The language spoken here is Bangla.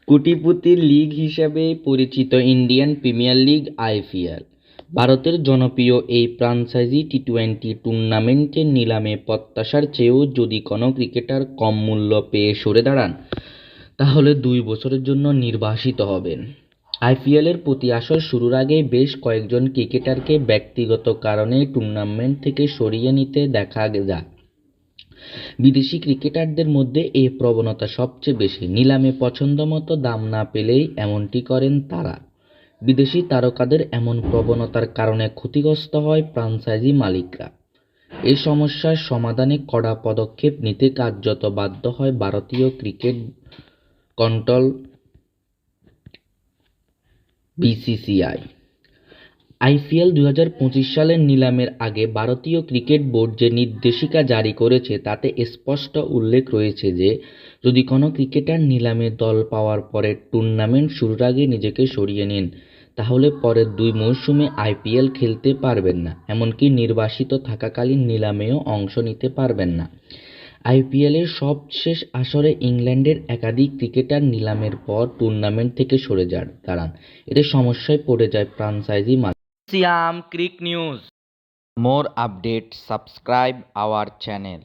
কোটিপতি লীগ হিসেবে পরিচিত ইন্ডিয়ান প্রিমিয়ার লিগ আইপিএল ভারতের জনপ্রিয় এই ফ্র্যাঞ্চাইজি টি-টোয়েন্টি টুর্নামেন্টের নিলামে প্রত্যাশার চেয়েও যদি কোনো ক্রিকেটার কম মূল্য পেয়ে সরে দাঁড়ান, তাহলে 2 বছরের জন্য নির্বাসিত হবেন। আইপিএলের প্রতি আসর শুরুর আগে বেশ কয়েকজন ক্রিকেটারকে ব্যক্তিগত কারণে টুর্নামেন্ট থেকে সরিয়ে নিতে দেখা যায়। বিদেশি ক্রিকেটারদের মধ্যে এই প্রবণতা সবচেয়ে বেশি। নিলামে পছন্দমতো দাম না পেলেই এমনটি করেন তারা। বিদেশি তারকাদের এমন প্রবণতার কারণে ক্ষতিগ্রস্ত হয় ফ্র্যাঞ্চাইজি মালিকরা। এই সমস্যার সমাধানে কড়া পদক্ষেপ নিতে কার্যত বাধ্য হয় ভারতীয় ক্রিকেট কন্ট্রোল বিসিসিআই। আইপিএল 2025 সালের নিলামের আগে ভারতীয় ক্রিকেট বোর্ড যে নির্দেশিকা জারি করেছে তাতে স্পষ্ট উল্লেখ রয়েছে যে যদি কোনো ক্রিকেটার নিলামে দল পাওয়ার পরে টুর্নামেন্ট শুরুর আগে নিজেকে সরিয়ে নেন, তাহলে পরের 2 মৌসুমে আইপিএল খেলতে পারবেন না, এমনকি নির্বাসিত থাকাকালীন নিলামেও অংশ নিতে পারবেন না। আইপিএলের সবশেষ আসরে ইংল্যান্ডের একাধিক ক্রিকেটার নিলামের পর টুর্নামেন্ট থেকে সরে দাঁড়ান। এতে সমস্যায় পড়ে যায় franchise Malik. Siam Creek News. More updates, subscribe our channel.